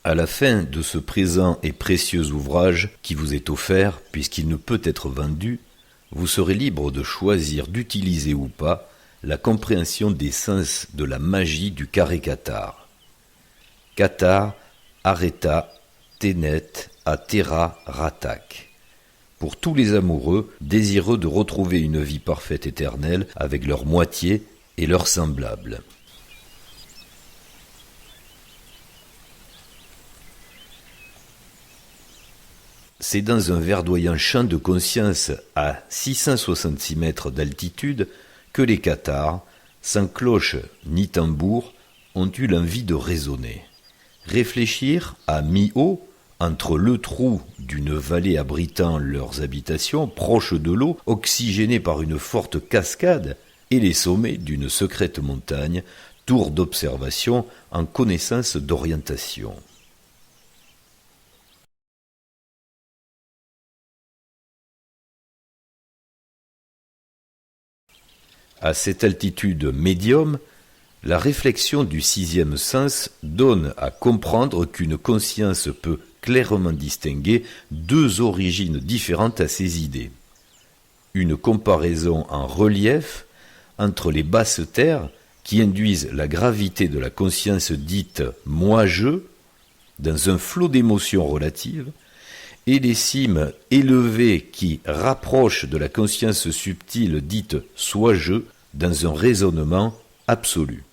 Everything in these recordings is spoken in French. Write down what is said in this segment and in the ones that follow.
À la fin de ce présent et précieux ouvrage qui vous est offert, puisqu'il ne peut être vendu, vous serez libre de choisir d'utiliser ou pas la compréhension des sens de la magie du carré Qatar. Qatar, Areta, Tenet, Atera, Ratak. Pour tous les amoureux, désireux de retrouver une vie parfaite éternelle avec leur moitié et leurs semblables. C'est dans un verdoyant champ de conscience à 666 mètres d'altitude que les Cathares, sans cloche ni tambour, ont eu l'envie de raisonner. Réfléchir à mi-haut, entre le trou d'une vallée abritant leurs habitations, proches de l'eau, oxygénée par une forte cascade, et les sommets d'une secrète montagne, tour d'observation en connaissance d'orientation. À cette altitude médium, la réflexion du sixième sens donne à comprendre qu'une conscience peut clairement distinguer deux origines différentes à ses idées. Une comparaison en relief entre les basses terres qui induisent la gravité de la conscience dite « moi-je » dans un flot d'émotions relatives, et les cimes élevées qui rapprochent de la conscience subtile dite « soi-je » dans un raisonnement absolu.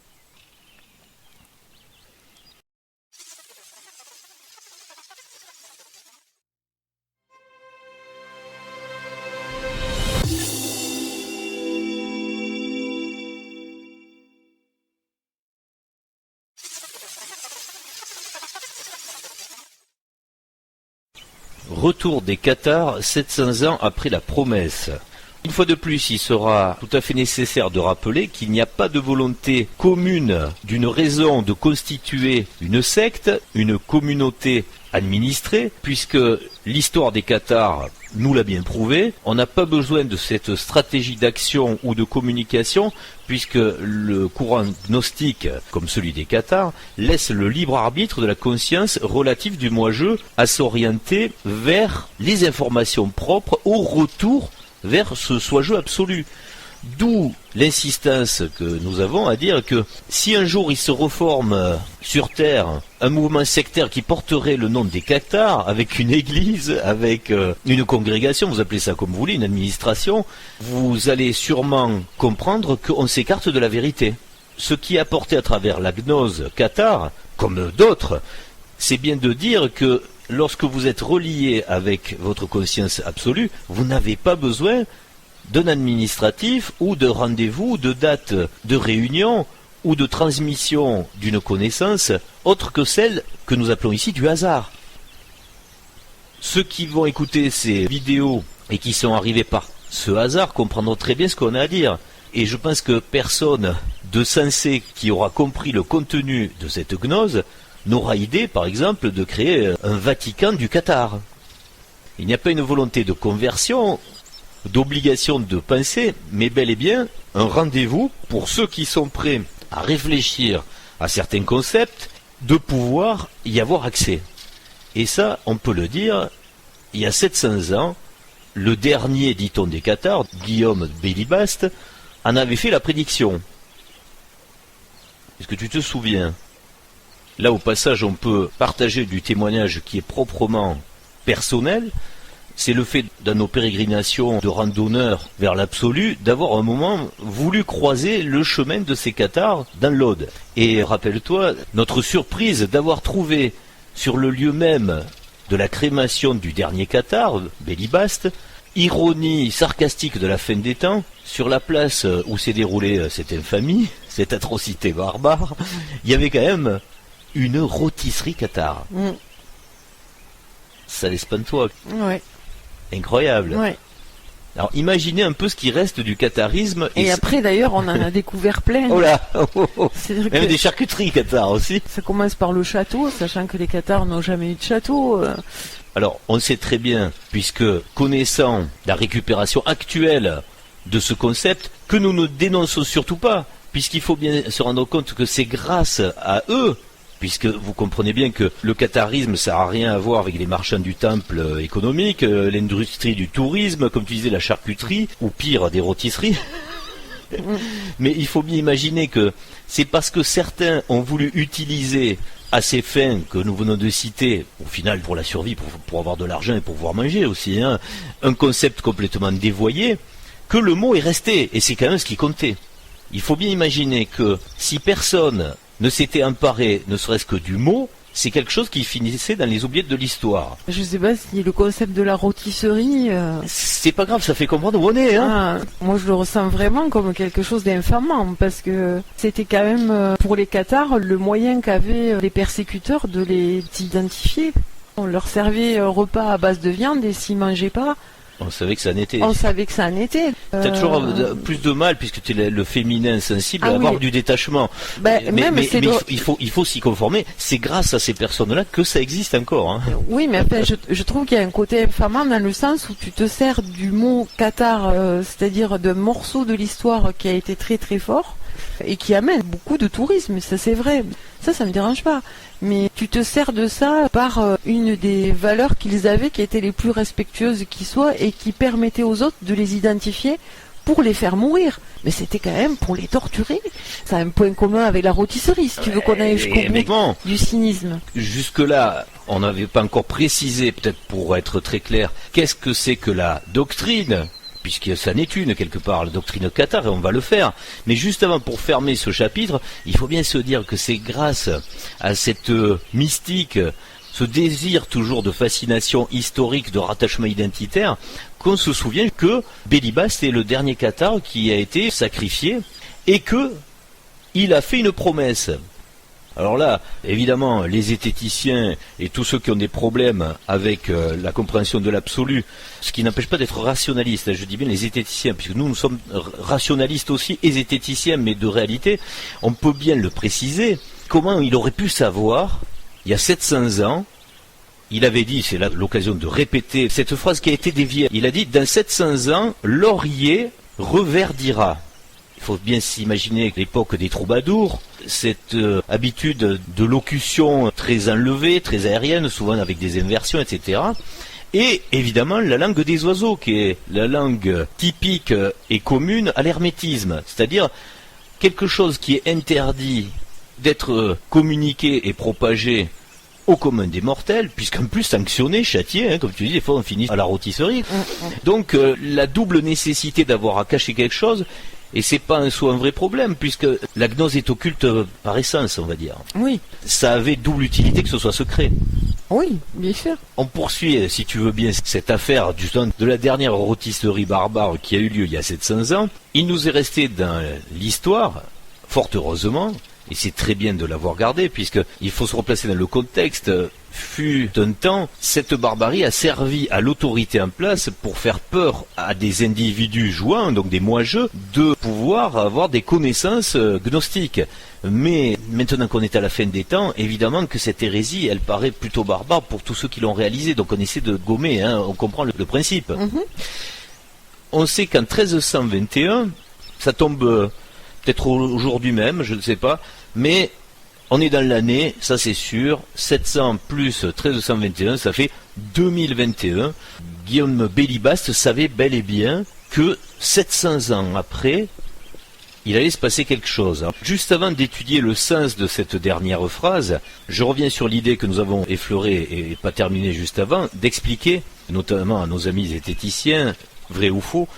Retour des Cathares 700 ans après la promesse. Une fois de plus, il sera tout à fait nécessaire de rappeler qu'il n'y a pas de volonté commune d'une raison de constituer une secte, une communauté administrée, puisque l'histoire des Cathares nous l'a bien prouvé. On n'a pas besoin de cette stratégie d'action ou de communication, puisque le courant gnostique, comme celui des Cathares, laisse le libre arbitre de la conscience relative du moi-je à s'orienter vers les informations propres au retour vers ce soi-je absolu. D'où l'insistance que nous avons à dire que si un jour il se reforme sur Terre un mouvement sectaire qui porterait le nom des Cathares, avec une église, avec une congrégation, vous appelez ça comme vous voulez, une administration, vous allez sûrement comprendre qu'on s'écarte de la vérité. Ce qui est apporté à travers la gnose cathare, comme d'autres, c'est bien de dire que lorsque vous êtes relié avec votre conscience absolue, vous n'avez pas besoin d'un administratif ou de rendez-vous, de date de réunion ou de transmission d'une connaissance autre que celle que nous appelons ici du hasard. Ceux qui vont écouter ces vidéos et qui sont arrivés par ce hasard comprendront très bien ce qu'on a à dire. Et je pense que personne de sensé qui aura compris le contenu de cette gnose n'aura idée, par exemple, de créer un Vatican du Qatar. Il n'y a pas une volonté de conversion, d'obligation de penser, mais bel et bien un rendez-vous pour ceux qui sont prêts à réfléchir à certains concepts, de pouvoir y avoir accès. Et ça, on peut le dire, il y a 700 ans, le dernier, dit-on, des Cathares, Guillaume Bélibaste, en avait fait la prédiction. Est-ce que tu te souviens ? Là, au passage, on peut partager du témoignage qui est proprement personnel. C'est le fait, dans nos pérégrinations de randonneurs vers l'absolu, d'avoir un moment voulu croiser le chemin de ces Cathares dans l'Aude. Et rappelle-toi, notre surprise d'avoir trouvé sur le lieu même de la crémation du dernier Cathare, Bélibaste, ironie sarcastique de la fin des temps, sur la place où s'est déroulée cette infamie, cette atrocité barbare, il y avait quand même une rôtisserie cathare. Ça l'espanne-toi. Ouais. Incroyable. Ouais. Alors imaginez un peu ce qui reste du catharisme. Et après d'ailleurs on en a découvert plein. Oh là Même des charcuteries cathares aussi. Ça commence par le château, sachant que les cathares n'ont jamais eu de château. Alors on sait très bien, puisque connaissant la récupération actuelle de ce concept, que nous ne dénonçons surtout pas, puisqu'il faut bien se rendre compte que c'est grâce à eux puisque vous comprenez bien que le catharisme, ça n'a rien à voir avec les marchands du temple économique, l'industrie du tourisme, comme tu disais, la charcuterie, ou pire, des rôtisseries. Mais il faut bien imaginer que c'est parce que certains ont voulu utiliser à ces fins que nous venons de citer, au final pour la survie, pour avoir de l'argent et pour pouvoir manger aussi, hein, un concept complètement dévoyé, que le mot est resté, et c'est quand même ce qui comptait. Il faut bien imaginer que si personne ne s'était emparé, ne serait-ce que du mot, c'est quelque chose qui finissait dans les oubliettes de l'histoire. Je sais pas si le concept de la rôtisserie... C'est pas grave, ça fait comprendre où on est. Hein. Moi, je le ressens vraiment comme quelque chose d'infamant, parce que c'était quand même, pour les Cathares, le moyen qu'avaient les persécuteurs de les identifier. On leur servait un repas à base de viande, et s'ils mangeaient pas... On savait que ça en était. On savait que ça en était. T'as toujours plus de mal, puisque tu es le féminin sensible, à avoir du détachement. Mais il faut s'y conformer. C'est grâce à ces personnes-là que ça existe encore. Hein. Oui, mais enfin, je trouve qu'il y a un côté infamant dans le sens où tu te sers du mot cathare, c'est-à-dire d'un morceau de l'histoire qui a été très très fort et qui amène beaucoup de tourisme. Ça, c'est vrai. Ça me dérange pas. Mais tu te sers de ça par une des valeurs qu'ils avaient qui étaient les plus respectueuses qui soient et qui permettaient aux autres de les identifier pour les faire mourir. Mais c'était quand même pour les torturer. Ça a un point commun avec la rôtisserie, si tu veux qu'on aille jusqu'au bout du cynisme. Jusque-là, on n'avait pas encore précisé, peut-être pour être très clair, qu'est-ce que c'est que la doctrine, puisque ça n'est une quelque part, la doctrine cathare, et on va le faire. Mais juste avant, pour fermer ce chapitre, il faut bien se dire que c'est grâce à cette mystique, ce désir toujours de fascination historique, de rattachement identitaire, qu'on se souvient que Bélibaste est le dernier cathare qui a été sacrifié, et que il a fait une promesse. Alors là, évidemment, les zététiciens et tous ceux qui ont des problèmes avec la compréhension de l'absolu, ce qui n'empêche pas d'être rationaliste, je dis bien les zététiciens, puisque nous sommes rationalistes aussi et zététiciens, mais de réalité, on peut bien le préciser, comment il aurait pu savoir, il y a 700 ans, il avait dit, c'est là l'occasion de répéter cette phrase qui a été déviée, il a dit, dans 700 ans, laurier reverdira. Il faut bien s'imaginer l'époque des troubadours, cette habitude de locution très enlevée, très aérienne, souvent avec des inversions, etc. Et évidemment la langue des oiseaux, qui est la langue typique et commune à l'hermétisme, c'est-à-dire quelque chose qui est interdit d'être communiqué et propagé au commun des mortels, puisqu'en plus sanctionné, châtié, hein, comme tu dis, des fois on finit à la rôtisserie. Donc la double nécessité d'avoir à cacher quelque chose. Et c'est pas en soi un vrai problème, puisque la gnose est occulte par essence, on va dire. Oui. Ça avait double utilité que ce soit secret. Oui, bien sûr. On poursuit, si tu veux bien, cette affaire de la dernière rôtisserie barbare qui a eu lieu il y a 700 ans. Il nous est resté dans l'histoire, fort heureusement, et c'est très bien de l'avoir gardé, puisqu'il faut se replacer dans le contexte. Fut un temps, cette barbarie a servi à l'autorité en place pour faire peur à des individus jouant, donc des moi-je, de pouvoir avoir des connaissances gnostiques. Mais maintenant qu'on est à la fin des temps, évidemment que cette hérésie, elle paraît plutôt barbare pour tous ceux qui l'ont réalisée. Donc on essaie de gommer, hein, on comprend le principe. On sait qu'en 1321, ça tombe peut-être aujourd'hui même, je ne sais pas, mais on est dans l'année, ça c'est sûr, 700 plus 1321, ça fait 2021. Guillaume Bélibaste savait bel et bien que 700 ans après, il allait se passer quelque chose. Juste avant d'étudier le sens de cette dernière phrase, je reviens sur l'idée que nous avons effleurée et pas terminée juste avant, d'expliquer, notamment à nos amis zététiciens, vrai ou faux,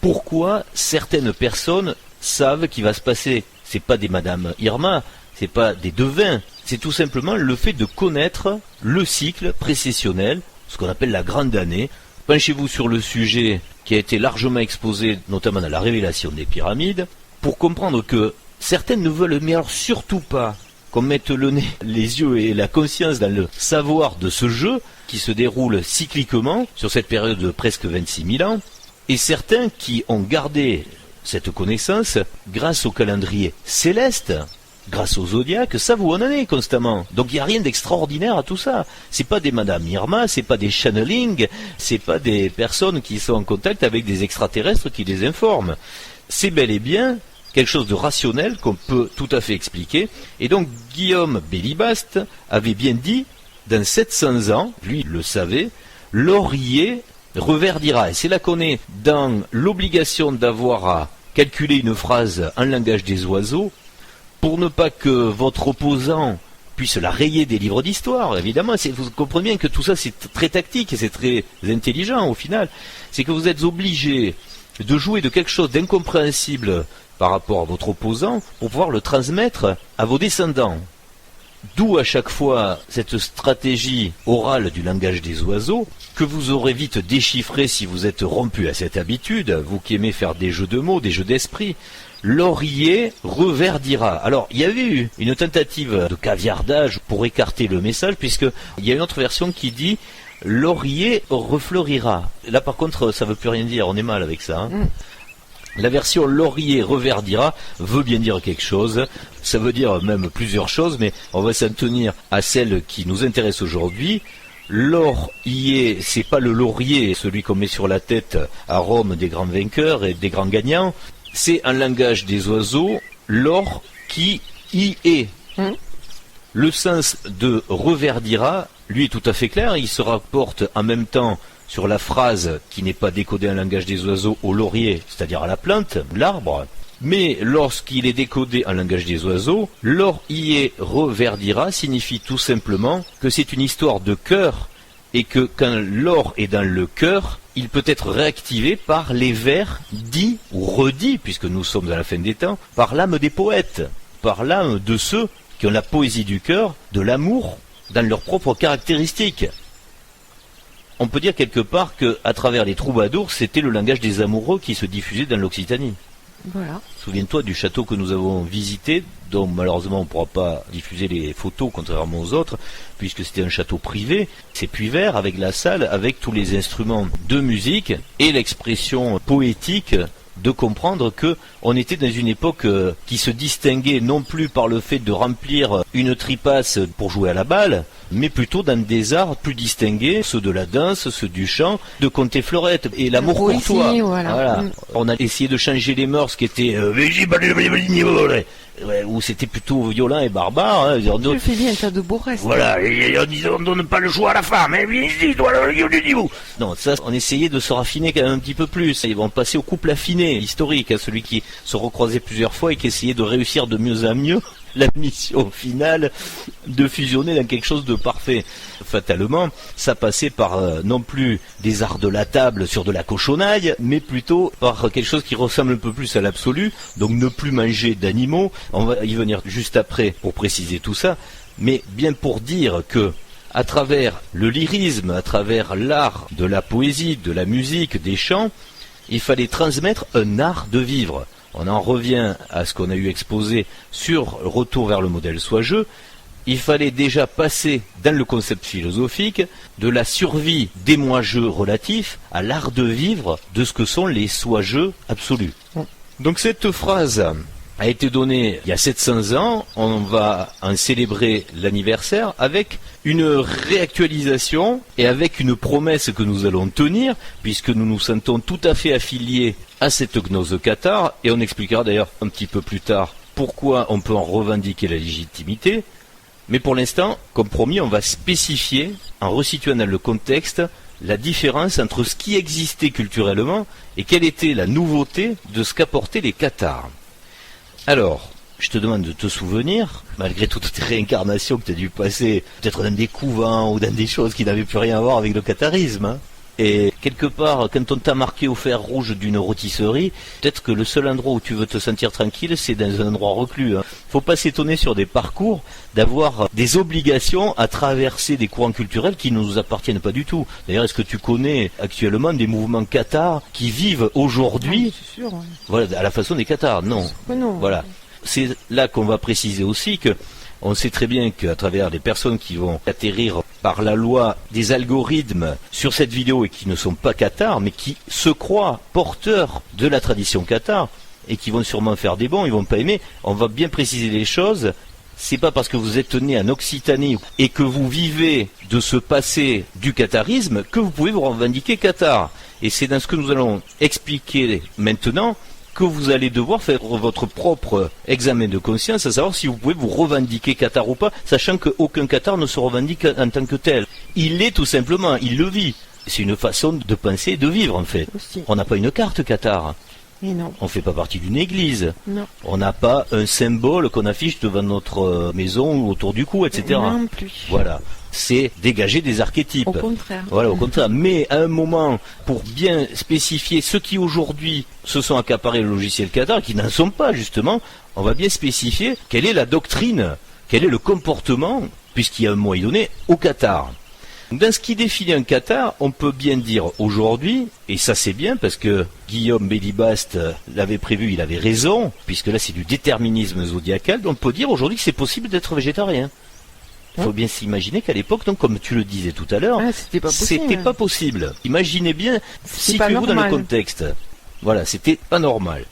pourquoi certaines personnes savent qu'il va se passer. C'est pas des Madame Irma, c'est pas des devins, c'est tout simplement le fait de connaître le cycle précessionnel, ce qu'on appelle la grande année. Penchez-vous sur le sujet qui a été largement exposé, notamment dans la révélation des pyramides, pour comprendre que certaines ne veulent, mais alors surtout pas, qu'on mette le nez, les yeux et la conscience dans le savoir de ce jeu qui se déroule cycliquement sur cette période de presque 26 000 ans, et certains qui ont gardé cette connaissance grâce au calendrier céleste, grâce au zodiaque, savent où on en est constamment. Donc il n'y a rien d'extraordinaire à tout ça. C'est pas des Madame Irma, c'est pas des channeling, c'est pas des personnes qui sont en contact avec des extraterrestres qui les informent. C'est bel et bien quelque chose de rationnel qu'on peut tout à fait expliquer. Et donc Guillaume Bélibaste avait bien dit, dans 700 ans, lui le savait, l'oreiller reverdira. Et c'est là qu'on est dans l'obligation d'avoir à calculer une phrase en langage des oiseaux pour ne pas que votre opposant puisse la rayer des livres d'histoire. Évidemment, vous comprenez bien que tout ça c'est très tactique et c'est très intelligent au final. C'est que vous êtes obligé de jouer de quelque chose d'incompréhensible par rapport à votre opposant pour pouvoir le transmettre à vos descendants. D'où à chaque fois cette stratégie orale du langage des oiseaux que vous aurez vite déchiffré si vous êtes rompu à cette habitude, vous qui aimez faire des jeux de mots, des jeux d'esprit. L'oreiller reverdira. Alors, il y avait eu une tentative de caviardage pour écarter le message, puisqu'il y a une autre version qui dit l'oreiller refleurira. Là, par contre, ça veut plus rien dire, on est mal avec ça. La version laurier reverdira veut bien dire quelque chose, ça veut dire même plusieurs choses, mais on va s'en tenir à celle qui nous intéresse aujourd'hui. Laurier, c'est pas le laurier, celui qu'on met sur la tête à Rome des grands vainqueurs et des grands gagnants, c'est un langage des oiseaux, l'or qui y est. Le sens de reverdira, lui est tout à fait clair, il se rapporte en même temps sur la phrase qui n'est pas décodée en langage des oiseaux au laurier, c'est-à-dire à la plante, l'arbre. Mais lorsqu'il est décodé en langage des oiseaux, laurier reverdira signifie tout simplement que c'est une histoire de cœur et que quand l'or est dans le cœur, il peut être réactivé par les vers dits ou redits, puisque nous sommes à la fin des temps, par l'âme des poètes, par l'âme de ceux qui ont la poésie du cœur, de l'amour dans leurs propres caractéristiques. On peut dire quelque part qu'à travers les troubadours, c'était le langage des amoureux qui se diffusait dans l'Occitanie. Voilà. Souviens-toi du château que nous avons visité, dont malheureusement on ne pourra pas diffuser les photos contrairement aux autres, puisque c'était un château privé. C'est Puyvert avec la salle, avec tous les instruments de musique et l'expression poétique de comprendre que on était dans une époque qui se distinguait non plus par le fait de remplir une tripasse pour jouer à la balle, mais plutôt dans des arts plus distingués, ceux de la danse, ceux du chant, de compter fleurette et l'amour courtois. Voilà. On a essayé de changer les mœurs qui étaient où c'était plutôt violent et barbare. Hein. Tu fais bien, t'as de beaux restes. Voilà, et on ne donne pas le choix à la femme. Non, ça, on essayait de se raffiner quand même un petit peu plus. Ils vont passer au couple affiné, historique, hein, celui qui se recroisait plusieurs fois et qui essayait de réussir de mieux en mieux la mission finale de fusionner dans quelque chose de parfait. Fatalement, ça passait par non plus des arts de la table sur de la cochonaille, mais plutôt par quelque chose qui ressemble un peu plus à l'absolu, donc ne plus manger d'animaux. On va y venir juste après pour préciser tout ça, mais bien pour dire que à travers le lyrisme, à travers l'art de la poésie, de la musique, des chants, il fallait transmettre un art de vivre. On en revient à ce qu'on a eu exposé sur Retour vers le modèle Sois-je. Il fallait déjà passer dans le concept philosophique de la survie des moi-je relatifs à l'art de vivre de ce que sont les soi-je absolus. Donc cette phrase a été donnée il y a 700 ans, on va en célébrer l'anniversaire avec une réactualisation et avec une promesse que nous allons tenir, puisque nous nous sentons tout à fait affiliés à cette gnose cathare, et on expliquera d'ailleurs un petit peu plus tard pourquoi on peut en revendiquer la légitimité. Mais pour l'instant, comme promis, on va spécifier, en resituant dans le contexte, la différence entre ce qui existait culturellement et quelle était la nouveauté de ce qu'apportaient les cathares. Alors, je te demande de te souvenir, malgré toutes tes réincarnations que tu as dû passer, peut-être dans des couvents ou dans des choses qui n'avaient plus rien à voir avec le catharisme, hein. Et quelque part, quand on t'a marqué au fer rouge d'une rôtisserie, peut-être que le seul endroit où tu veux te sentir tranquille, c'est dans un endroit reclus. Hein. Faut pas s'étonner sur des parcours d'avoir des obligations à traverser des courants culturels qui ne nous appartiennent pas du tout. D'ailleurs, est-ce que tu connais actuellement des mouvements cathares qui vivent aujourd'hui, c'est sûr, ouais. Voilà, à la façon des cathares? Non. Non. Voilà. C'est là qu'on va préciser aussi que on sait très bien qu'à travers les personnes qui vont atterrir par la loi des algorithmes sur cette vidéo et qui ne sont pas cathares, mais qui se croient porteurs de la tradition cathare et qui vont sûrement faire des bons, ils vont pas aimer. On va bien préciser les choses. C'est pas parce que vous êtes né en Occitanie et que vous vivez de ce passé du catharisme que vous pouvez vous revendiquer cathare. Et c'est dans ce que nous allons expliquer maintenant que vous allez devoir faire votre propre examen de conscience, à savoir si vous pouvez vous revendiquer cathare ou pas, sachant qu'aucun cathare ne se revendique en tant que tel. Il l'est tout simplement, il le vit. C'est une façon de penser et de vivre en fait. Aussi. On n'a pas une carte cathare. Et non. On ne fait pas partie d'une église. Non. On n'a pas un symbole qu'on affiche devant notre maison ou autour du cou, etc. Non plus. Voilà. C'est dégager des archétypes. Au contraire. Voilà, au contraire. Mais à un moment, pour bien spécifier ceux qui aujourd'hui se sont accaparés le logiciel cathare, qui n'en sont pas justement, on va bien spécifier quelle est la doctrine, quel est le comportement, puisqu'il y a un mot à y donner, au cathare. Dans ce qui définit un cathare, on peut bien dire aujourd'hui, et ça c'est bien parce que Guillaume Bélibast l'avait prévu, il avait raison, puisque là c'est du déterminisme zodiacal, on peut dire aujourd'hui que c'est possible d'être végétarien. Il faut bien s'imaginer qu'à l'époque, donc comme tu le disais tout à l'heure, c'était pas possible. Imaginez bien, situez-vous dans le contexte. Voilà, c'était pas normal.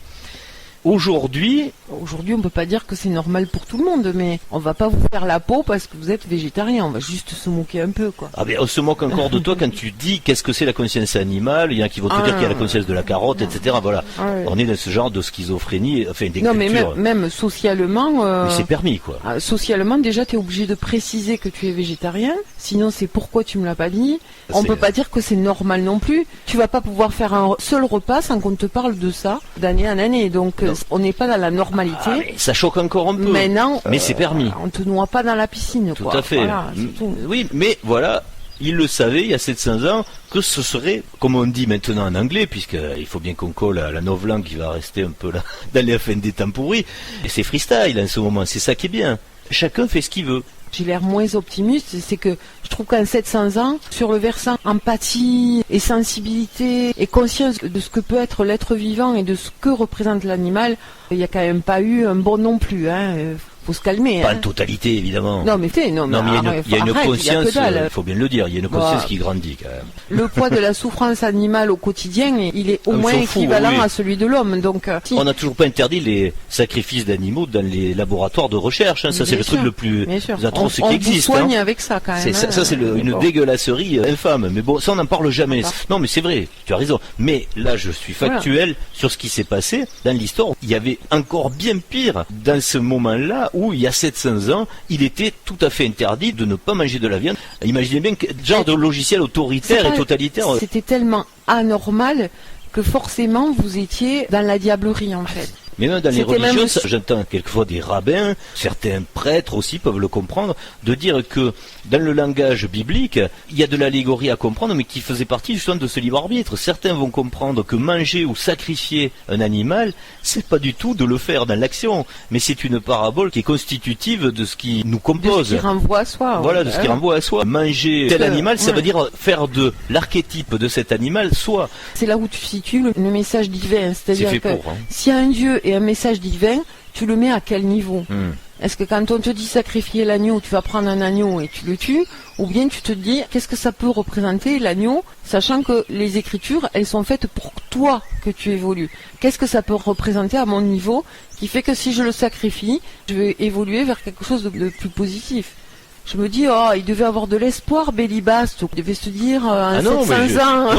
Aujourd'hui, on peut pas dire que c'est normal pour tout le monde, mais on va pas vous faire la peau parce que vous êtes végétarien. On va juste se moquer un peu, quoi. Ah ben on se moque encore de toi quand tu dis qu'est-ce que c'est la conscience animale. Il y en a qui vont te dire qu'il y a la conscience de la carotte, etc. Voilà. On est dans ce genre de schizophrénie, enfin d'écriture. Non, mais même socialement. Mais c'est permis, quoi. Socialement, déjà, tu es obligé de préciser que tu es végétarien. Sinon, c'est pourquoi tu me l'as pas dit. On peut pas dire que c'est normal non plus. Tu vas pas pouvoir faire un seul repas sans qu'on te parle de ça d'année en année. Donc on n'est pas dans la normalité. Ah, mais ça choque encore un peu. Maintenant, mais c'est permis. On te noie pas dans la piscine. Tout à fait. Voilà, oui, mais voilà, il le savait il y a 700 ans que ce serait, comme on dit maintenant en anglais, puisqu'il faut bien qu'on colle à la novlangue qui va rester un peu là dans les fins des temps pourris. Et c'est freestyle en ce moment, c'est ça qui est bien. Chacun fait ce qu'il veut. J'ai l'air moins optimiste, c'est que je trouve qu'en 700 ans, sur le versant empathie et sensibilité et conscience de ce que peut être l'être vivant et de ce que représente l'animal, il n'y a quand même pas eu un bon non plus. Faut se calmer. Pas en totalité, évidemment. Non, mais il y a une conscience, il faut bien le dire, il y a une conscience qui grandit quand même. Le poids de la souffrance animale au quotidien, il est au moins équivalent à celui de l'homme. Donc, on n'a toujours pas interdit les sacrifices d'animaux dans les laboratoires de recherche. Ça, c'est le truc le plus atroce qui existe. On soigne avec ça quand même. Ça, c'est une dégueulasserie infâme. Mais bon, ça, on n'en parle jamais. Non, mais c'est vrai, tu as raison. Mais là, je suis factuel sur ce qui s'est passé dans l'histoire. Il y avait encore bien pire dans ce moment-là, où il y a 700 ans, il était tout à fait interdit de ne pas manger de la viande. Imaginez bien quel genre de logiciel autoritaire et totalitaire. C'était tellement anormal que forcément vous étiez dans la diablerie en fait. Mais même dans les religions, j'entends quelquefois des rabbins, certains prêtres aussi peuvent le comprendre, de dire que dans le langage biblique, il y a de l'allégorie à comprendre, mais qui faisait partie justement de ce libre arbitre. Certains vont comprendre que manger ou sacrifier un animal, c'est pas du tout de le faire dans l'action, mais c'est une parabole qui est constitutive de ce qui nous compose. De ce qui renvoie à soi. Voilà, de ce qui renvoie à soi. Manger tel animal, ça veut dire faire de l'archétype de cet animal soi. C'est là où tu situes le message divin, c'est-à-dire que s'il y a un Dieu et un message divin, tu le mets à quel niveau? Est-ce que quand on te dit sacrifier l'agneau, tu vas prendre un agneau et tu le tues, ou bien tu te dis qu'est-ce que ça peut représenter l'agneau, sachant que les écritures, elles sont faites pour toi que tu évolues. Qu'est-ce que ça peut représenter à mon niveau qui fait que si je le sacrifie, je vais évoluer vers quelque chose de plus positif? Je me dis, il devait avoir de l'espoir, Bélibast. Il devait se dire, 700 ans.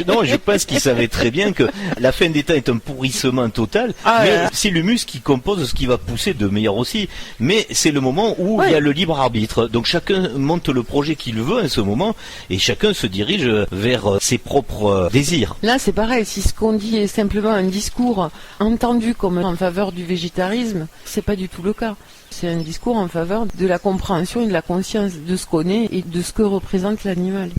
Non, je pense qu'il savait très bien que la fin des temps est un pourrissement total. Mais c'est l'humus qui compose ce qui va pousser de meilleur aussi. Mais c'est le moment où il y a le libre arbitre. Donc chacun monte le projet qu'il veut en ce moment. Et chacun se dirige vers ses propres désirs. Là, c'est pareil. Si ce qu'on dit est simplement un discours entendu comme en faveur du végétarisme, c'est pas du tout le cas. C'est un discours en faveur de la compréhension et de la conscience de ce qu'on est et de ce que représente l'animal.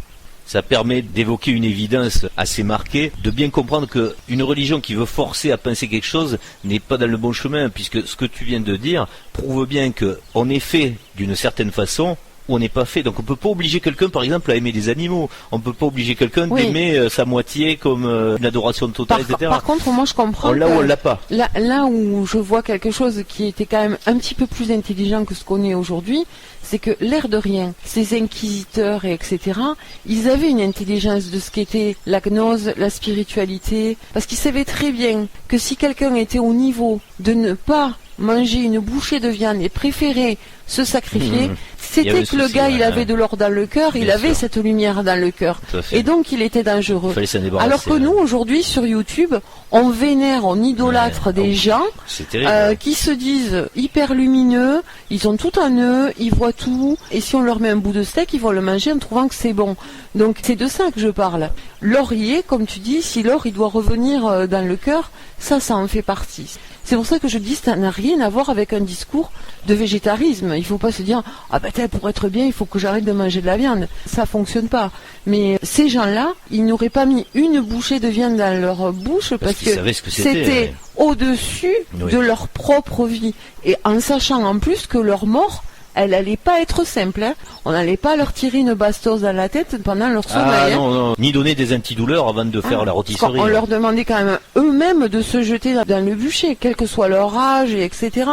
Ça permet d'évoquer une évidence assez marquée, de bien comprendre qu'une religion qui veut forcer à penser quelque chose n'est pas dans le bon chemin, puisque ce que tu viens de dire prouve bien qu'on est fait d'une certaine façon, ou on n'est pas fait. Donc on ne peut pas obliger quelqu'un, par exemple, à aimer des animaux. On ne peut pas obliger quelqu'un d'aimer sa moitié comme une adoration totale, etc. Par contre, moi je comprends. Là où on l'a pas. Là où je vois quelque chose qui était quand même un petit peu plus intelligent que ce qu'on est aujourd'hui, c'est que l'air de rien, ces inquisiteurs et etc., ils avaient une intelligence de ce qu'était la gnose, la spiritualité, parce qu'ils savaient très bien que si quelqu'un était au niveau de ne pas manger une bouchée de viande et préférer se sacrifier. Il y avait C'était que le ceci, gars, ouais, il avait de l'or dans le cœur, il Bien avait sûr. cette lumière dans le cœur. Tout à fait. Et donc, il était dangereux. Il fallait s'en débarrasser. Alors que nous, aujourd'hui, sur YouTube, on vénère, on idolâtre Ouais, des gens c'est terrible. qui se disent hyper lumineux, ils ont tout en eux, ils voient tout, et si on leur met un bout de steak, ils vont le manger en trouvant que c'est bon. Donc c'est de ça que je parle. L'or y est, comme tu dis, si l'or il doit revenir dans le cœur, ça en fait partie. C'est pour ça que je dis ça n'a rien à voir avec un discours de végétarisme. Il faut pas se dire ah ben pour être bien il faut que j'arrête de manger de la viande. Ça fonctionne pas. Mais ces gens-là, ils n'auraient pas mis une bouchée de viande dans leur bouche parce qu'ils savaient ce que c'était, ouais. Au-dessus Oui. de leur propre vie. Et en sachant en plus que leur mort, elle allait pas être simple. Hein. On n'allait pas leur tirer une bastos dans la tête pendant leur sommeil. Ah hein. non, ni donner des antidouleurs avant de faire la rôtisserie. On leur demandait quand même eux-mêmes de se jeter dans le bûcher, quel que soit leur âge, etc.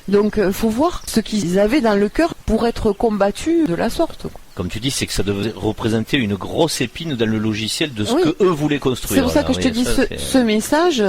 Donc faut voir ce qu'ils avaient dans le cœur pour être combattus de la sorte. Comme tu dis, c'est que ça devait représenter une grosse épine dans le logiciel de ce Oui. que eux voulaient construire. C'est pour ça que Alors, je te dis, ça, ce message,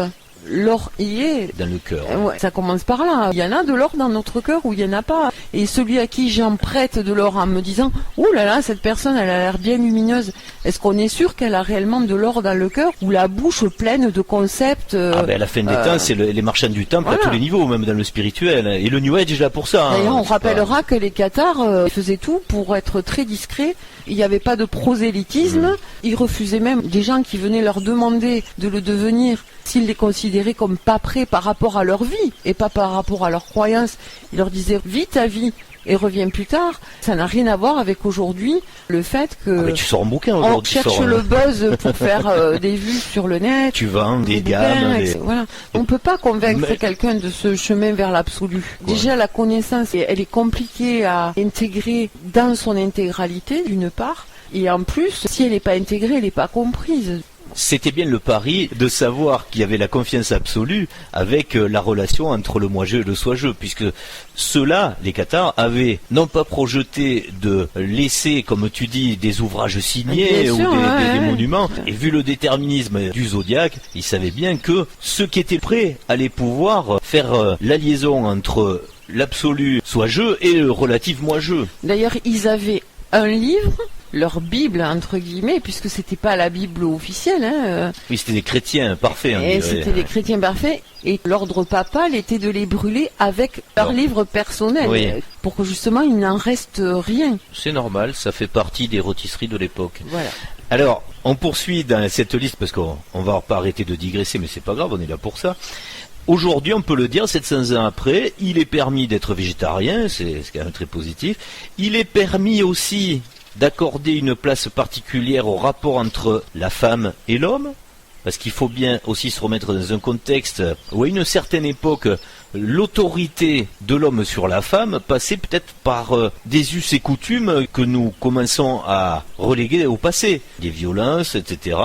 l'or y est. dans le cœur. Ouais, ça commence par là. Il y en a de l'or dans notre cœur ou il n'y en a pas. Et celui à qui j'en prête de l'or en me disant « Ouh là là, cette personne, elle a l'air bien lumineuse. Est-ce qu'on est sûr qu'elle a réellement de l'or dans le cœur ou la bouche pleine de concepts Ah ben à la fin des temps, c'est les marchands du temple à tous les niveaux, même dans le spirituel. Et le New Age est là pour ça. D'ailleurs, on c'est rappellera que les cathares faisaient tout pour être très discrets. Il n'y avait pas de prosélytisme. Ils refusaient même des gens qui venaient leur demander de le devenir s'ils les considéraient comme pas prêts par rapport à leur vie et pas par rapport à leurs croyances. Ils leur disaient « vis ta vie et reviens plus tard ». Ça n'a rien à voir avec aujourd'hui le fait que mais tu sors un bouquin on aujourd'hui. cherche le buzz pour faire des vues sur le net. Tu vends des bouquins, gammes. etc. Voilà. On ne peut pas convaincre Mais- quelqu'un de ce chemin vers l'absolu. Ouais. Déjà, la connaissance, elle est compliquée à intégrer dans son intégralité, d'une part. Et en plus, si elle n'est pas intégrée, elle n'est pas comprise. C'était bien le pari de savoir qu'il y avait la confiance absolue avec la relation entre le moi-je et le soi-je, puisque ceux-là, les cathares, avaient non pas projeté de laisser, comme tu dis, des ouvrages signés Bien ou sûr, des ouais. monuments, et vu le déterminisme du zodiaque, ils savaient bien que ceux qui étaient prêts allaient pouvoir faire la liaison entre l'absolu soi-je et le relatif moi-je. D'ailleurs, ils avaient un livre, leur Bible, entre guillemets, puisque c'était pas la Bible officielle, hein, Oui, c'était des chrétiens parfaits. on et dirait. c'était les chrétiens parfaits, et l'ordre papal était de les brûler avec leur Non. livre personnel, Oui. pour que justement il n'en reste rien. C'est normal, ça fait partie des rôtisseries de l'époque. Voilà. Alors, on poursuit dans cette liste parce qu'on va pas arrêter de digresser, mais c'est pas grave, on est là pour ça. Aujourd'hui, on peut le dire, 700 ans après, il est permis d'être végétarien, c'est quand même très positif. Il est permis aussi d'accorder une place particulière au rapport entre la femme et l'homme, parce qu'il faut bien aussi se remettre dans un contexte où à une certaine époque, l'autorité de l'homme sur la femme passait peut-être par des us et coutumes que nous commençons à reléguer au passé. Des violences, etc.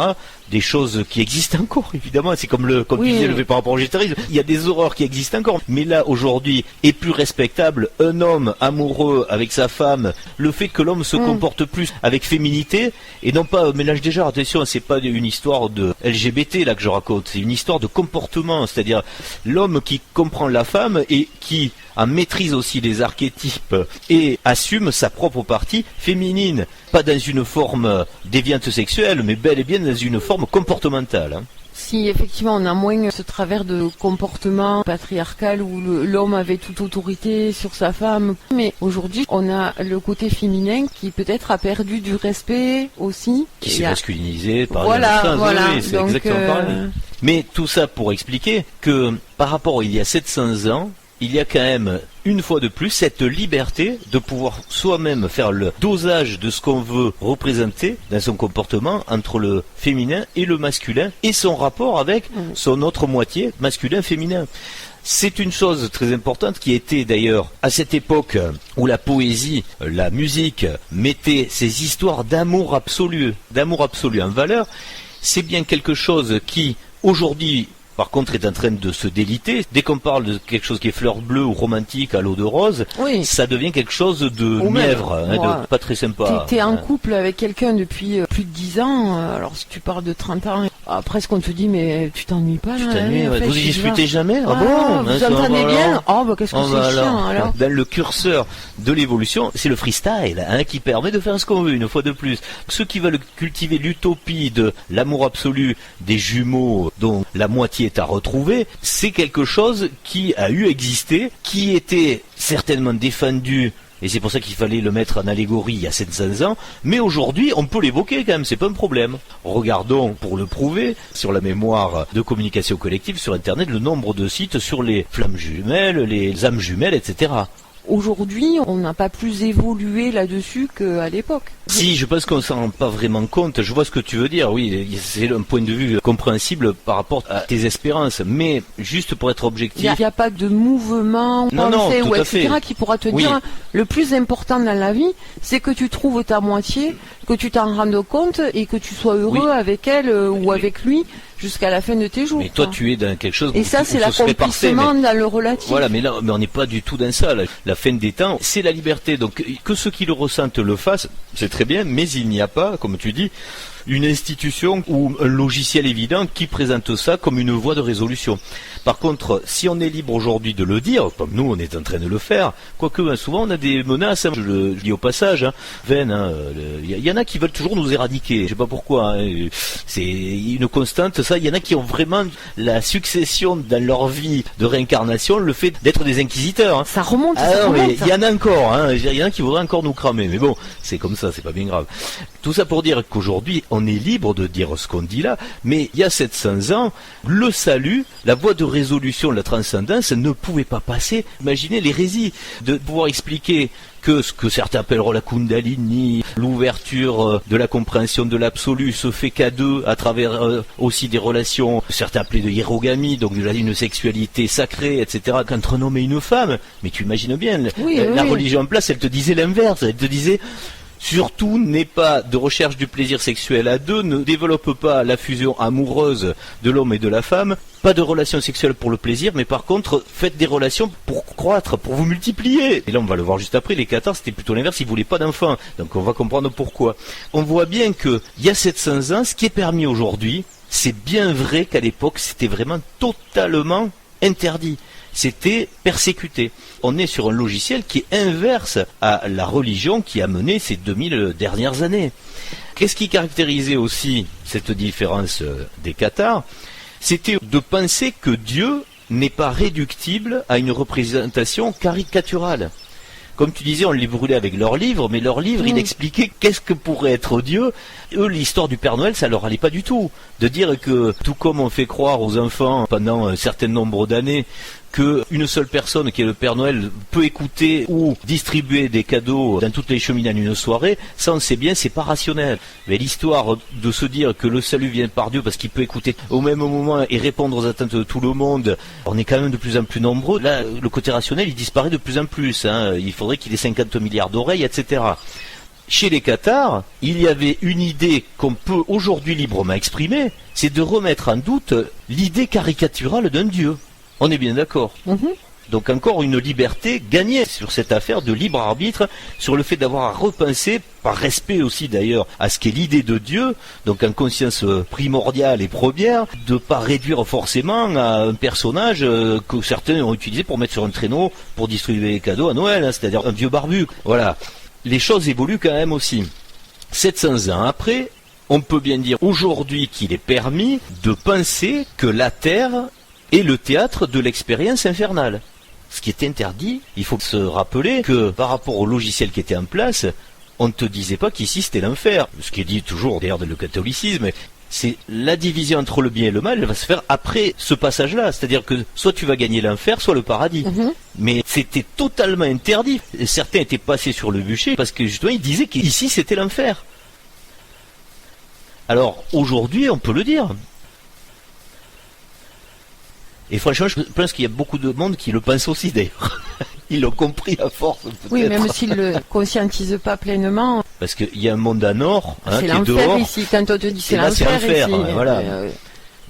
Des choses qui existent encore, évidemment. C'est comme tu disais, le fait par rapport au végétarisme. Il y a des horreurs qui existent encore. Mais là, aujourd'hui, est plus respectable un homme amoureux avec sa femme, le fait que l'homme se comporte plus avec féminité, et non pas mélange des genres. Attention, c'est pas une histoire de LGBT là que je raconte, c'est une histoire de comportement, c'est-à-dire l'homme qui comprend la femme et qui en maîtrise aussi les archétypes et assume sa propre partie féminine, pas dans une forme déviante sexuelle, mais bel et bien dans une forme comportementale. Hein. Si effectivement on a moins ce travers de comportement patriarcal où l'homme avait toute autorité sur sa femme, mais aujourd'hui on a le côté féminin qui peut-être a perdu du respect aussi. Qui s'est masculinisé par voilà, les voilà. oui, c'est Donc, exactement pareil. Mais tout ça pour expliquer que par rapport à il y a 700 ans, il y a quand même, une fois de plus, cette liberté de pouvoir soi-même faire le dosage de ce qu'on veut représenter dans son comportement entre le féminin et le masculin et son rapport avec son autre moitié masculin-féminin. C'est une chose très importante qui était d'ailleurs à cette époque où la poésie, la musique mettait ces histoires d'amour absolu en valeur. C'est bien quelque chose qui, aujourd'hui, par contre, est en train de se déliter. Dès qu'on parle de quelque chose qui est fleur bleue ou romantique à l'eau de rose, oui. ça devient quelque chose de mièvre, de pas très sympa. T'es en couple avec quelqu'un depuis plus de 10 ans, alors si tu parles de 30 ans, Après, ce qu'on te dit, mais tu t'ennuies pas, Tu là, t'ennuies, en ouais. fait, Vous tu y vas- discutez jamais? Ah Ah, bon? vous Ça, entendez voilà. bien? Oh, bah, qu'est-ce que c'est bah chiant, alors. Dans le curseur de l'évolution, c'est le freestyle qui permet de faire ce qu'on veut, une fois de plus. Ceux qui veulent cultiver l'utopie de l'amour absolu des jumeaux dont la moitié est à retrouver, c'est quelque chose qui a eu existé, qui était certainement défendu. Et c'est pour ça qu'il fallait le mettre en allégorie il y a 700 ans. Mais aujourd'hui, on peut l'évoquer quand même, c'est pas un problème. Regardons, pour le prouver, sur la mémoire de communication collective sur Internet, le nombre de sites sur les flammes jumelles, les âmes jumelles, etc. Aujourd'hui, on n'a pas plus évolué là-dessus qu'à l'époque. Si, je pense qu'on s'en rend pas vraiment compte. Je vois ce que tu veux dire. Oui, c'est un point de vue compréhensible par rapport à tes espérances. Mais juste pour être Il objectif, n'y a pas de mouvement, Non, pensée tout ou à etc. fait. qui pourra te Oui. dire le plus important dans la vie, c'est que tu trouves ta moitié, que tu t'en rendes compte et que tu sois heureux Oui. avec elle ou avec lui jusqu'à la fin de tes jours. mais toi quoi. tu es dans quelque chose Et ça, où c'est ce serait parfait, l'accomplissement dans le relatif. Voilà, mais là, mais on n'est pas du tout dans ça. La fin des temps, c'est la liberté. Donc, que ceux qui le ressentent le fassent, c'est très bien, mais il n'y a pas, comme tu dis, une institution ou un logiciel évident qui présente ça comme une voie de résolution. Par contre, si on est libre aujourd'hui de le dire, comme nous on est en train de le faire, quoique souvent on a des menaces, je le dis au passage, vaines, il y en a qui veulent toujours nous éradiquer, je sais pas pourquoi, c'est une constante ça, il y en a qui ont vraiment la succession dans leur vie de réincarnation, le fait d'être des inquisiteurs. Ça remonte, Ah ça non, mais remonte. il y en a encore, il y en a qui voudraient encore nous cramer, mais bon, c'est comme ça, c'est pas bien grave. Tout ça pour dire qu'aujourd'hui, on est libre de dire ce qu'on dit là, mais il y a 700 ans, le salut, la voie de résolution de la transcendance ne pouvait pas passer. Imaginez l'hérésie de pouvoir expliquer que ce que certains appelleront la Kundalini, l'ouverture de la compréhension de l'absolu se fait qu'à deux à travers aussi des relations, certains appelaient de hiérogamie, donc une sexualité sacrée, etc., qu'entre un homme et une femme. Mais tu imagines bien, la religion en place, elle te disait l'inverse, elle te disait... Surtout, n'aie pas de recherche du plaisir sexuel à deux, ne développe pas la fusion amoureuse de l'homme et de la femme, pas de relations sexuelles pour le plaisir, mais par contre, faites des relations pour croître, pour vous multiplier. Et là, on va le voir juste après, les cathares, c'était plutôt l'inverse, ils voulaient pas d'enfants. Donc on va comprendre pourquoi. On voit bien que, il y a 700 ans, ce qui est permis aujourd'hui, c'est bien vrai qu'à l'époque, c'était vraiment totalement interdit. C'était persécuté. On est sur un logiciel qui est inverse à la religion qui a mené ces 2000 dernières années. Qu'est-ce qui caractérisait aussi cette différence des cathares? C'était de penser que Dieu n'est pas réductible à une représentation caricaturale. Comme tu disais, on les brûlait avec leurs livres, mais leurs livres, il expliquait qu'est-ce que pourrait être Dieu. Eux, l'histoire du Père Noël, ça leur allait pas du tout. De dire que, tout comme on fait croire aux enfants pendant un certain nombre d'années, qu'une seule personne, qui est le Père Noël, peut écouter ou distribuer des cadeaux dans toutes les cheminées en une soirée, ça on sait bien, c'est pas rationnel. Mais l'histoire de se dire que le salut vient par Dieu parce qu'il peut écouter au même moment et répondre aux attentes de tout le monde, on est quand même de plus en plus nombreux. Là, le côté rationnel, il disparaît de plus en plus. Il faudrait qu'il ait 50 milliards d'oreilles, etc. Chez les cathares, il y avait une idée qu'on peut aujourd'hui librement exprimer, c'est de remettre en doute l'idée caricaturale d'un Dieu. On est bien d'accord. Donc encore une liberté gagnée sur cette affaire de libre arbitre, sur le fait d'avoir à repenser, par respect aussi d'ailleurs à ce qu'est l'idée de Dieu, donc en conscience primordiale et première, de ne pas réduire forcément à un personnage que certains ont utilisé pour mettre sur un traîneau pour distribuer les cadeaux à Noël, c'est-à-dire un vieux barbu. Voilà. Les choses évoluent quand même aussi. 700 ans après, on peut bien dire aujourd'hui qu'il est permis de penser que la Terre est le théâtre de l'expérience infernale. Ce qui est interdit, il faut se rappeler que par rapport au logiciel qui était en place, on ne te disait pas qu'ici c'était l'enfer. Ce qui est dit toujours d'ailleurs dans le catholicisme, c'est la division entre le bien et le mal, elle va se faire après ce passage-là. C'est-à-dire que soit tu vas gagner l'enfer, soit le paradis. Mais c'était totalement interdit. Et certains étaient passés sur le bûcher parce que justement ils disaient qu'ici c'était l'enfer. Alors aujourd'hui, on peut le dire. Et franchement, je pense qu'il y a beaucoup de monde qui le pense aussi d'ailleurs. Ils l'ont compris à force. Peut-être. Oui, même s'ils ne le conscientisent pas pleinement. Parce qu'il y a un monde à nord qui est dehors. C'est l'enfer ici. Quand on te dit c'est l'enfer ici. Voilà.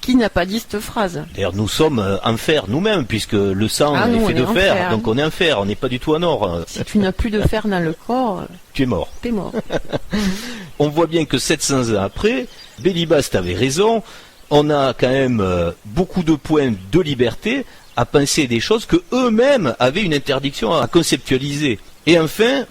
Qui n'a pas dit cette phrase? D'ailleurs, nous sommes enfer nous-mêmes, puisque le sang est fait de fer. Donc on est enfer, on n'est pas du tout à nord. Si tu n'as plus de fer dans le corps, tu es mort. T'es mort. On voit bien que 700 ans après, Bélibast avait raison. on a quand même beaucoup de points de liberté à penser des choses que eux-mêmes avaient une interdiction à conceptualiser. Et enfin,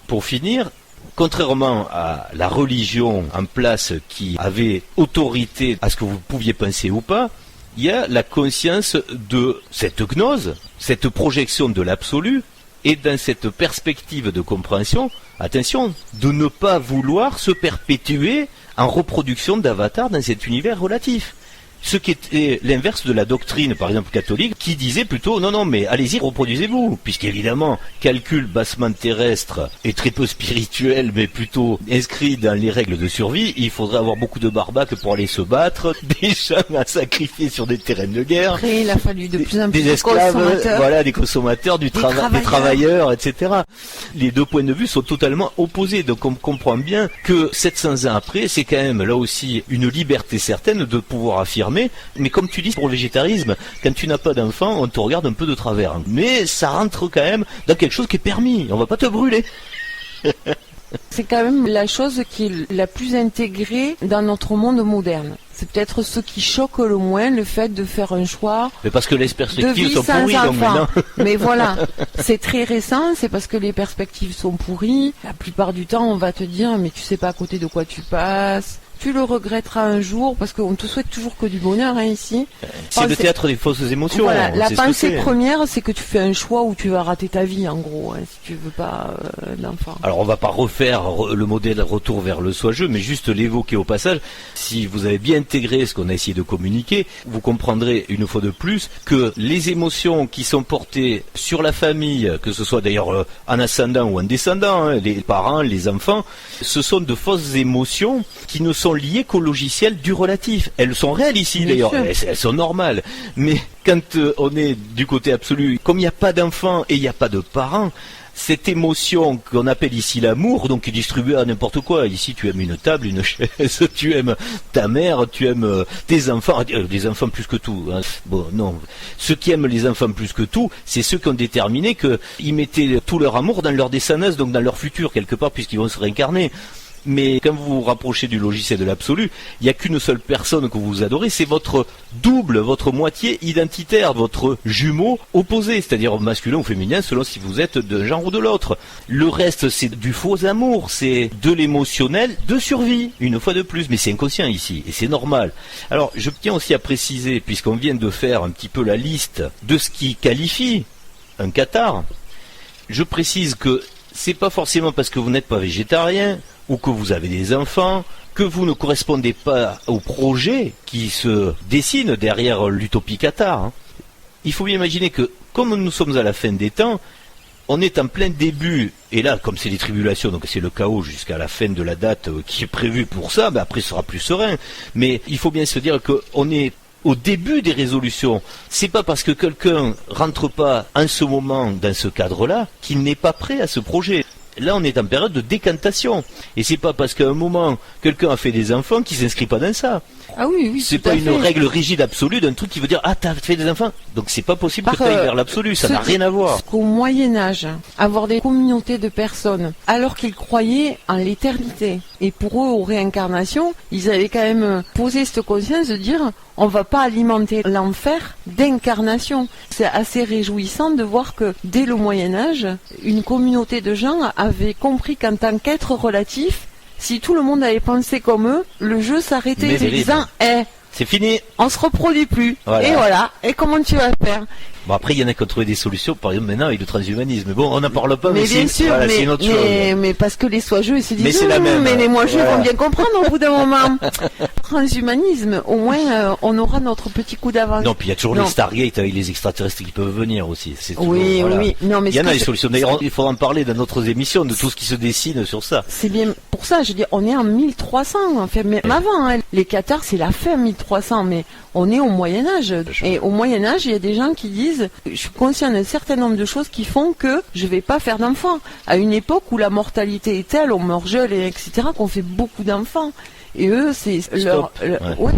pour finir, contrairement à la religion en place qui avait autorité à ce que vous pouviez penser ou pas, il y a la conscience de cette gnose, cette projection de l'absolu, et dans cette perspective de compréhension, attention, de ne pas vouloir se perpétuer en reproduction d'avatars dans cet univers relatif. Ce qui était l'inverse de la doctrine, par exemple catholique, qui disait plutôt non, mais allez-y, reproduisez-vous, puisqu'évidemment, calcul bassement terrestre est très peu spirituel, mais plutôt inscrit dans les règles de survie. Il faudrait avoir beaucoup de barbaques pour aller se battre, des gens à sacrifier sur des terrains de guerre. Après, il a fallu de plus en plus des esclaves, voilà, des consommateurs, des travailleurs, etc. Les deux points de vue sont totalement opposés, donc on comprend bien que 700 ans après, c'est quand même là aussi une liberté certaine de pouvoir affirmer. Mais comme tu dis, pour le végétarisme, quand tu n'as pas d'enfant, on te regarde un peu de travers. Mais ça rentre quand même dans quelque chose qui est permis. On va pas te brûler. C'est quand même la chose qui est la plus intégrée dans notre monde moderne. C'est peut-être ce qui choque le moins, le fait de faire un choix. Mais parce que les perspectives sont pourries, donc maintenant. Mais voilà, c'est très récent, c'est parce que les perspectives sont pourries. La plupart du temps, on va te dire, mais tu sais pas à côté de quoi tu passes. Tu le regretteras un jour, parce qu'on te souhaite toujours que du bonheur ici. C'est le théâtre des fausses émotions. Voilà, la pensée première, c'est que tu fais un choix où tu vas rater ta vie, en gros, si tu veux pas d'enfant. Alors on va pas refaire le modèle retour vers le soi-je, mais juste l'évoquer au passage. Si vous avez bien intégré ce qu'on a essayé de communiquer, vous comprendrez une fois de plus que les émotions qui sont portées sur la famille, que ce soit d'ailleurs en ascendant ou en descendant, les parents, les enfants, ce sont de fausses émotions qui ne sont liées qu'au logiciel du relatif. Elles sont réelles ici d'ailleurs, elles sont normales. Mais quand on est du côté absolu, comme il n'y a pas d'enfants et il n'y a pas de parents, cette émotion qu'on appelle ici l'amour, donc qui est distribuée à n'importe quoi. Ici, tu aimes une table, une chaise, tu aimes ta mère, tu aimes tes enfants, les enfants plus que tout. Hein. Bon, non. Ceux qui aiment les enfants plus que tout, c'est ceux qui ont déterminé qu'ils mettaient tout leur amour dans leur descendance, donc dans leur futur, quelque part, puisqu'ils vont se réincarner. Mais quand vous vous rapprochez du logiciel de l'absolu, il n'y a qu'une seule personne que vous adorez, c'est votre double, votre moitié identitaire, votre jumeau opposé, c'est-à-dire masculin ou féminin, selon si vous êtes d'un genre ou de l'autre. Le reste, c'est du faux amour, c'est de l'émotionnel de survie, une fois de plus, mais c'est inconscient ici, et c'est normal. Alors, je tiens aussi à préciser, puisqu'on vient de faire un petit peu la liste de ce qui qualifie un cathare, je précise que c'est pas forcément parce que vous n'êtes pas végétarien, ou que vous avez des enfants, que vous ne correspondez pas au projet qui se dessine derrière l'utopie cathare. Il faut bien imaginer que, comme nous sommes à la fin des temps, on est en plein début, et là, comme c'est les tribulations, donc c'est le chaos jusqu'à la fin de la date qui est prévue pour ça, après ce sera plus serein, mais il faut bien se dire qu'on est au début des résolutions. C'est pas parce que quelqu'un rentre pas en ce moment dans ce cadre-là qu'il n'est pas prêt à ce projet. Là, on est en période de décantation. Et c'est pas parce qu'à un moment, quelqu'un a fait des enfants qu'il s'inscrit pas dans ça. Ah oui, c'est pas une règle rigide absolue d'un truc qui veut dire « Ah, t'as fait des enfants !» Donc c'est pas possible que tu ailles vers l'absolu, ça n'a rien à voir. Qu'au Moyen-Âge, avoir des communautés de personnes, alors qu'ils croyaient en l'éternité, et pour eux, aux réincarnations, ils avaient quand même posé cette conscience de dire « On va pas alimenter l'enfer d'incarnation ». C'est assez réjouissant de voir que, dès le Moyen-Âge, une communauté de gens avait compris qu'en tant qu'être relatif, si tout le monde avait pensé comme eux, le jeu s'arrêtait en disant c'est fini, on se reproduit plus. Voilà. Et voilà. Et comment tu vas faire? Bon, après, il y en a qui ont trouvé des solutions, par exemple, maintenant, avec le transhumanisme. Mais bon, on n'en parle pas, mais bien sûr, voilà, c'est une autre chose. Mais parce que les sois-jeux, ils se disent, mais c'est la même, mais les moi-jeux vont bien comprendre au bout d'un moment. Transhumanisme, au moins, on aura notre petit coup d'avance. Non, puis il y a toujours les Stargate avec les extraterrestres qui peuvent venir aussi. C'est toujours, oui, voilà. Oui. Non, mais il y en a des solutions. D'ailleurs, il faudra en parler dans d'autres émissions, de tout ce qui se dessine sur ça. C'est bien pour ça, je dis, on est en 1300, enfin, même avant, hein. Les cathares, c'est la fin 1300, mais on est au Moyen-Âge. Et au Moyen-Âge, il y a des gens qui disent, je suis conscient d'un certain nombre de choses qui font que je vais pas faire d'enfants. À une époque où la mortalité est telle, on meurt jeune, etc., qu'on fait beaucoup d'enfants. Et eux, c'est ouais.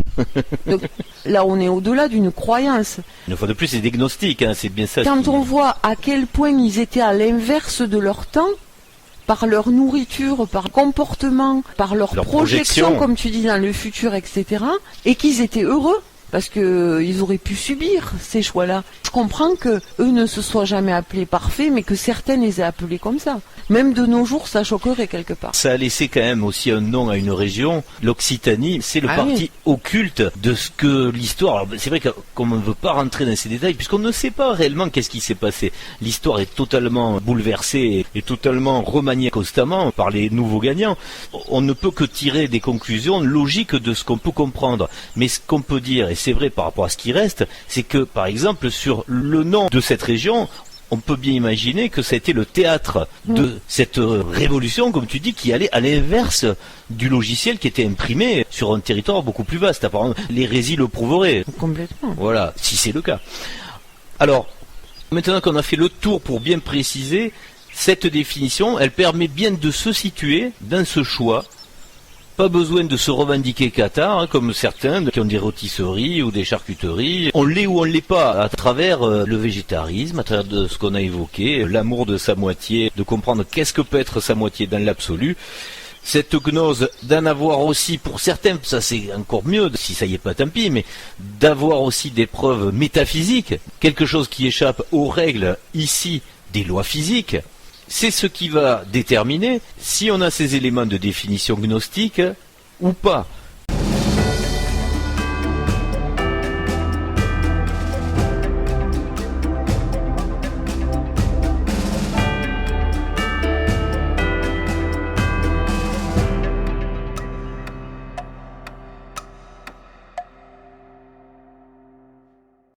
Donc, là, on est au-delà d'une croyance. Une fois de plus, c'est des gnostiques, hein, c'est bien ça. Quand on voit à quel point ils étaient à l'inverse de leur temps, par leur nourriture, par comportement, par leur projection, comme tu dis, dans le futur, etc. Et qu'ils étaient heureux. Parce que ils auraient pu subir ces choix-là. Je comprends que eux ne se soient jamais appelés parfaits, mais que certains les aient appelés comme ça. Même de nos jours, ça choquerait quelque part. Ça a laissé quand même aussi un nom à une région. L'Occitanie, c'est le parti occulte de ce que l'histoire... Alors, c'est vrai qu'on ne veut pas rentrer dans ces détails, puisqu'on ne sait pas réellement qu'est-ce qui s'est passé. L'histoire est totalement bouleversée et totalement remaniée constamment par les nouveaux gagnants. On ne peut que tirer des conclusions logiques de ce qu'on peut comprendre. Mais ce qu'on peut dire, et c'est vrai par rapport à ce qui reste, c'est que, par exemple, sur le nom de cette région, on peut bien imaginer que ça a été le théâtre de cette révolution, comme tu dis, qui allait à l'inverse du logiciel qui était imprimé sur un territoire beaucoup plus vaste. Apparemment, l'hérésie le prouverait. Complètement. Voilà, si c'est le cas. Alors, maintenant qu'on a fait le tour pour bien préciser, cette définition, elle permet bien de se situer dans ce choix. Pas besoin de se revendiquer cathare, comme certains qui ont des rôtisseries ou des charcuteries. On l'est ou on l'est pas à travers le végétarisme, à travers de ce qu'on a évoqué, l'amour de sa moitié, de comprendre qu'est-ce que peut être sa moitié dans l'absolu. Cette gnose d'en avoir aussi, pour certains, ça c'est encore mieux, si ça y est pas tant pis, mais d'avoir aussi des preuves métaphysiques, quelque chose qui échappe aux règles ici des lois physiques. C'est ce qui va déterminer si on a ces éléments de définition gnostique ou pas.